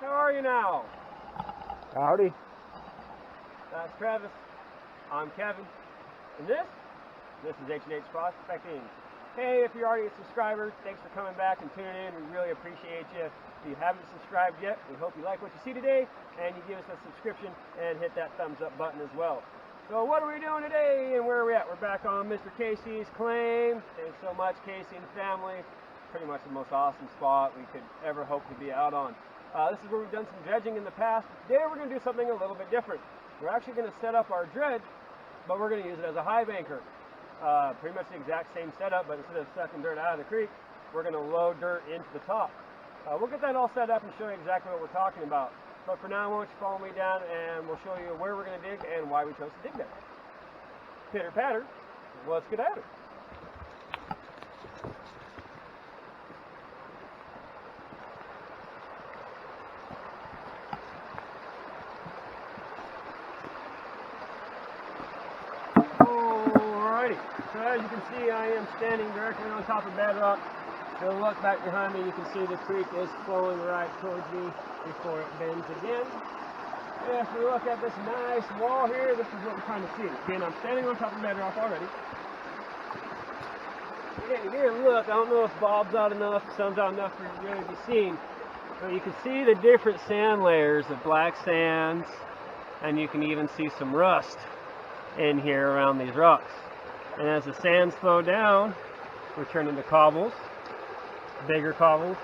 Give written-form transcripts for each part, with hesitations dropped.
How are you now? Howdy. That's Travis. I'm Kevin. And this is H&H Prospecting. Hey, if you're already a subscriber, thanks for coming back and tuning in. We really appreciate you. If you haven't subscribed yet, we hope you like what you see today, and you give us a subscription and hit that thumbs up button as well. So what are we doing today, and where are we at? We're back on Mr. Casey's claim. Thanks so much, Casey and family. Pretty much the most awesome spot we could ever hope to be out on. This is where we've done some dredging in the past. Today we're going to do something a little bit different. We're actually going to set up our dredge, but we're going to use it as a high banker. Pretty much the exact same setup, but instead of sucking dirt out of the creek, we're going to load dirt into the top. We'll get that all set up and show you exactly what we're talking about. But for now, why don't you follow me down and we'll show you where we're going to dig and why we chose to dig there. Pitter patter, let's get at it. Alrighty, so as you can see, I am standing directly on top of bedrock. If you look back behind me, you can see the creek is flowing right towards me before it bends again. If we look at this nice wall here, this is what we're trying to see. Again, I'm standing on top of bedrock already. And here, look, I don't know if Bob's out enough, sun's out enough for you to really be seen, but you can see the different sand layers of black sands, and you can even see some rust in here around these rocks. And as the sands slow down, we turn into cobbles, bigger cobbles,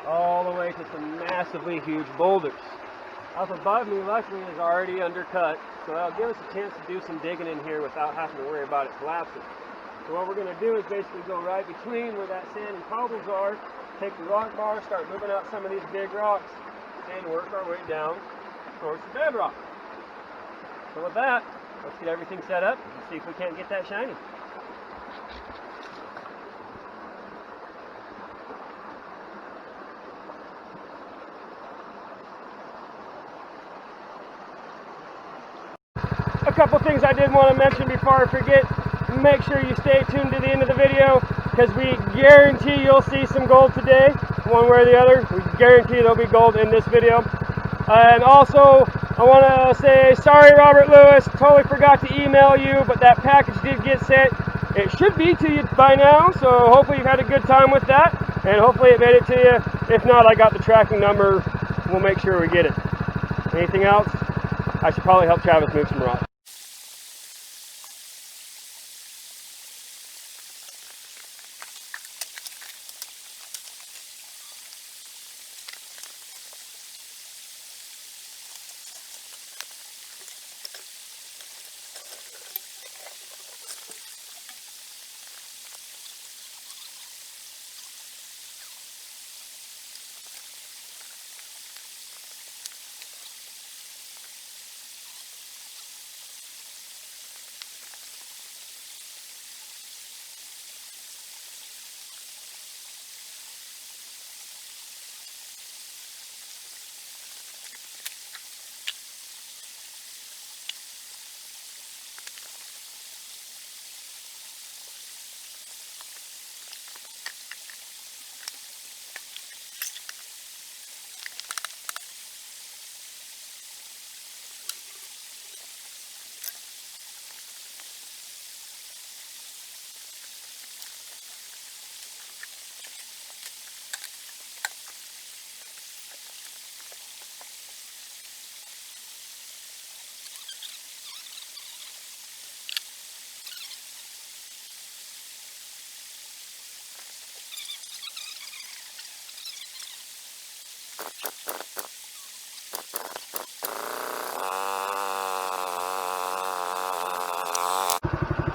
all the way to some massively huge boulders. Up above me, luckily, is already undercut, so that'll give us a chance to do some digging in here without having to worry about it collapsing. So what we're going to do is basically go right between where that sand and cobbles are, take the rock bar, start moving out some of these big rocks, and work our way down towards the bedrock. So with that, let's get everything set up and see if we can't get that shiny. A couple things I did want to mention before I forget. Make sure you stay tuned to the end of the video, because we guarantee you'll see some gold today, one way or the other. We guarantee there'll be gold in this video. And also, I want to say sorry, Robert Lewis, totally forgot to email you, but that package did get sent. It should be to you by now, so hopefully you've had a good time with that, and hopefully it made it to you. If not, I got the tracking number. We'll make sure we get it. Anything else? I should probably help Travis move some rocks.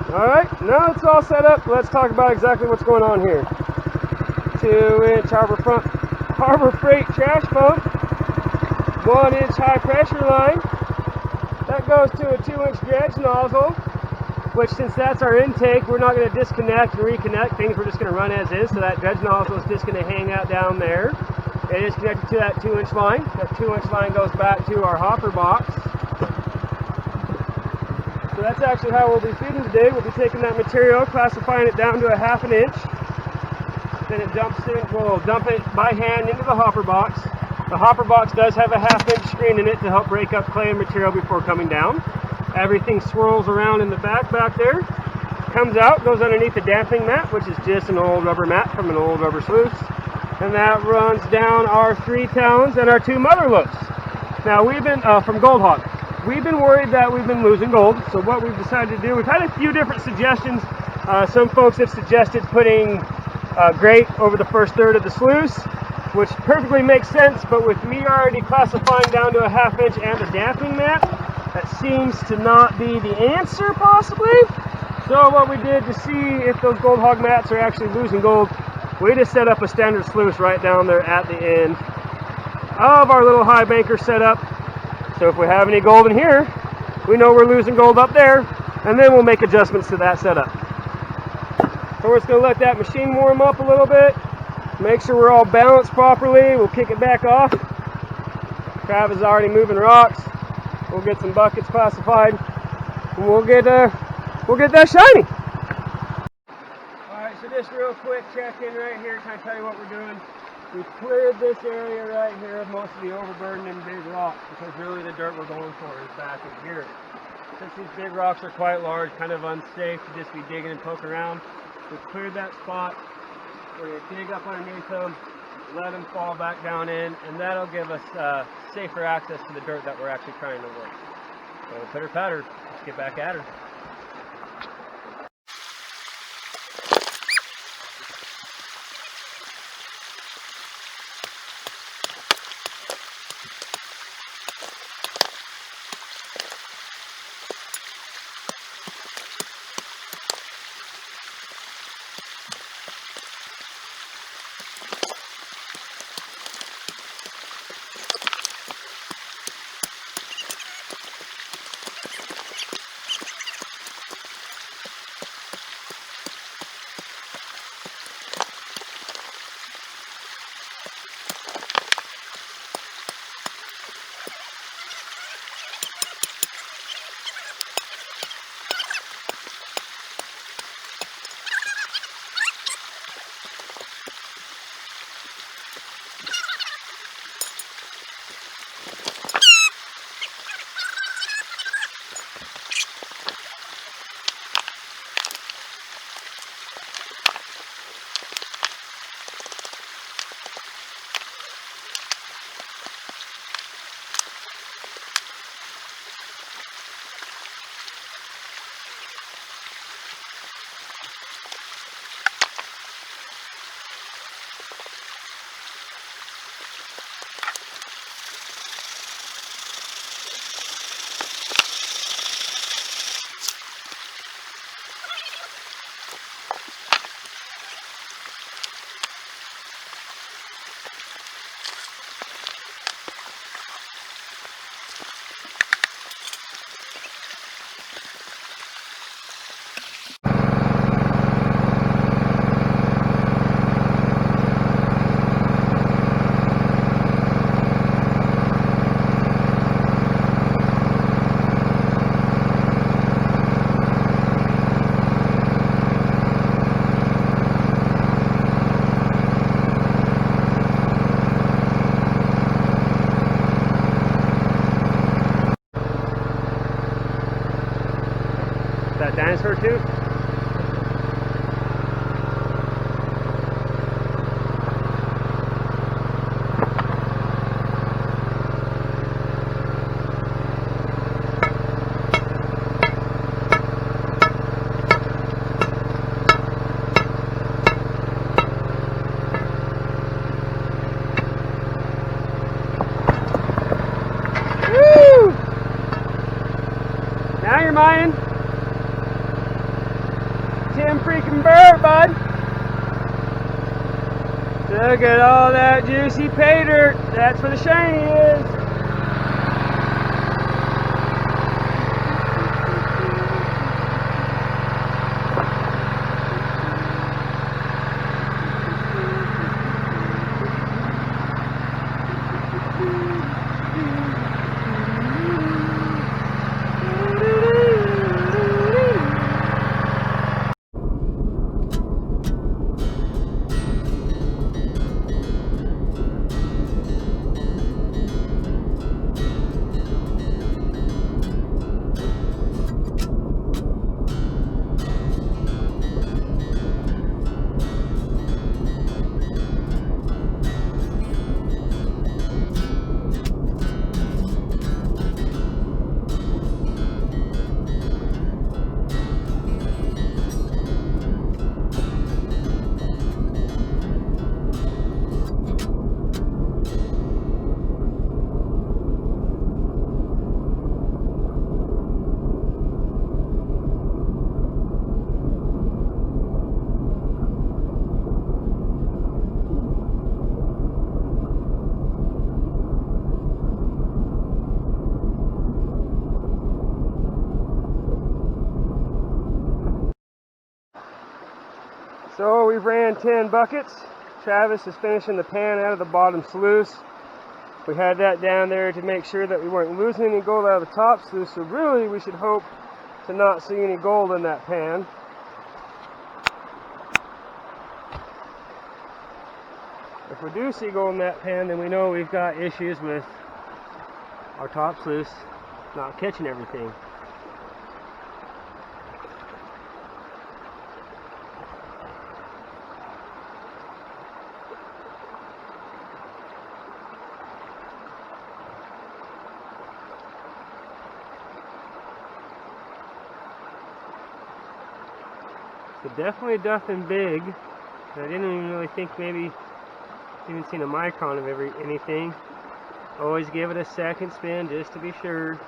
Alright, now it's all set up. Let's talk about exactly what's going on here. 2-inch Harbor Freight trash pump, 1-inch high pressure line. That goes to a 2-inch dredge nozzle, which, since that's our intake, we're not going to disconnect and reconnect things. We're just going to run as is. So that dredge nozzle is just going to hang out down there. It is connected to that 2-inch line. That 2-inch line goes back to our hopper box. So that's actually how we'll be feeding today. We'll be taking that material, classifying it down to a 1/2 inch. Then it we'll dump it by hand into the hopper box. The hopper box does have a 1/2 inch screen in it to help break up clay and material before coming down. Everything swirls around in the back there. Comes out, goes underneath the damping mat, which is just an old rubber mat from an old rubber sluice. And that runs down our 3 talons and our 2 mother loops. Now we've been, from Gold Hog, we've been worried that we've been losing gold. So what we've decided to do, we've had a few different suggestions. Some folks have suggested putting grate over the first third of the sluice, which perfectly makes sense, but with me already classifying down to a 1/2 inch and a damping mat, that seems to not be the answer possibly. So what we did to see if those Gold Hog mats are actually losing gold, we just set up a standard sluice right down there at the end of our little high banker setup. So if we have any gold in here, we know we're losing gold up there, and then we'll make adjustments to that setup. So we're just going to let that machine warm up a little bit, make sure we're all balanced properly. We'll kick it back off. Travis is already moving rocks. We'll get some buckets classified, and we'll get that shiny. Alright, so just real quick check-in right here, kind of tell you what we're doing. We've cleared this area right here of most of the overburden and big rocks, because really the dirt we're going for is back in here. Since these big rocks are quite large, kind of unsafe to just be digging and poking around, we've cleared that spot. We're going to dig up underneath them, let them fall back down in, and that'll give us safer access to the dirt that we're actually trying to work. So pitter patter, let's get back at her. Dinosaur tooth. Woo! Now you're mining. Tim freaking bird, bud. Look at all that juicy pay dirt. That's where the shiny is. we've ran 10 buckets. Travis is finishing the pan out of the bottom sluice. We had that down there to make sure that we weren't losing any gold out of the top sluice, so really we should hope to not see any gold in that pan. If we do see gold in that pan, then we know we've got issues with our top sluice not catching everything. So definitely nothing big. I didn't even really think maybe even seen a micron of anything. Always give it a second spin just to be sure.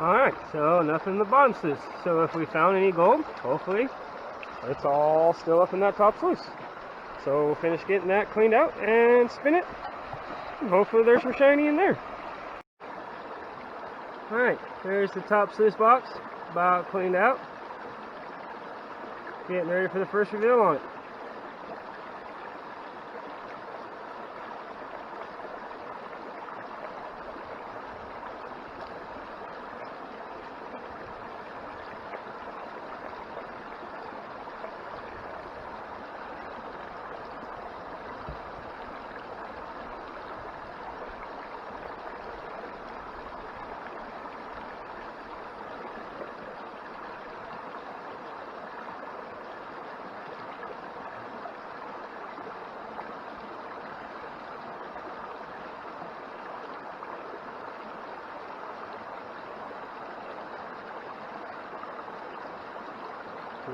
Alright, so nothing in the bottom sluice. So if we found any gold, hopefully it's all still up in that top sluice. So we'll finish getting that cleaned out and spin it. And hopefully there's some shiny in there. Alright, there's the top sluice box, about cleaned out. Getting ready for the first reveal on it.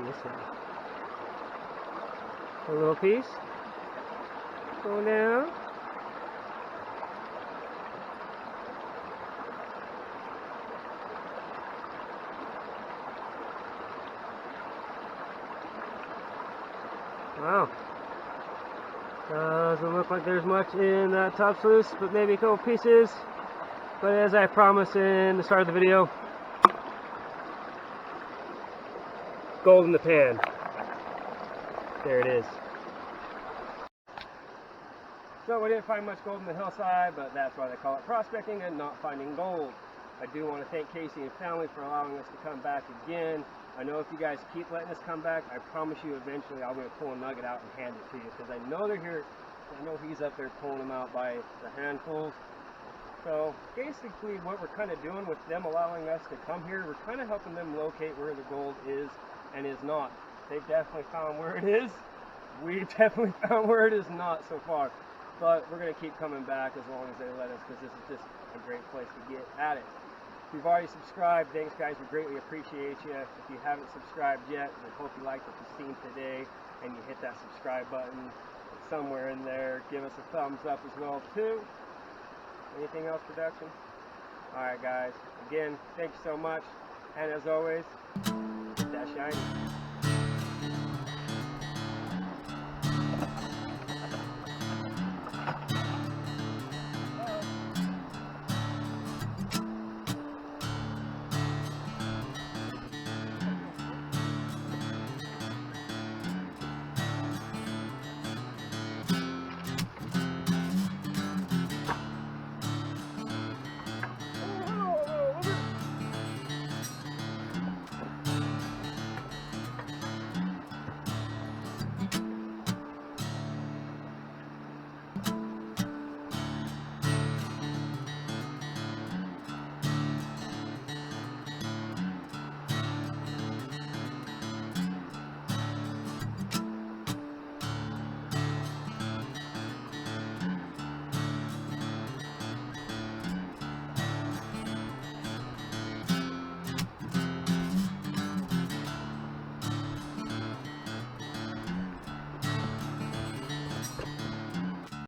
This one. A little piece. Go down. Wow. Doesn't look like there's much in that top sluice, but maybe a couple pieces. But as I promised in the start of the video, gold in the pan. There it is. So we didn't find much gold in the hillside, but that's why they call it prospecting and not finding gold. I do want to thank Casey and family for allowing us to come back again. I know if you guys keep letting us come back, I promise you eventually I'm going to pull a nugget out and hand it to you, because I know they're here. I know he's up there pulling them out by the handfuls. So basically what we're kind of doing with them allowing us to come here, we're kind of helping them locate where the gold is and is not. They've definitely found where it is. We've definitely found where it is not so far. But we're going to keep coming back as long as they let us, because this is just a great place to get at it. If you've already subscribed, thanks guys, we greatly appreciate you. If you haven't subscribed yet, we hope you liked what you've seen today and you hit that subscribe button somewhere in there. Give us a thumbs up as well too. Anything else, production? Alright guys, again, thank you so much, and as always, keep that shiny.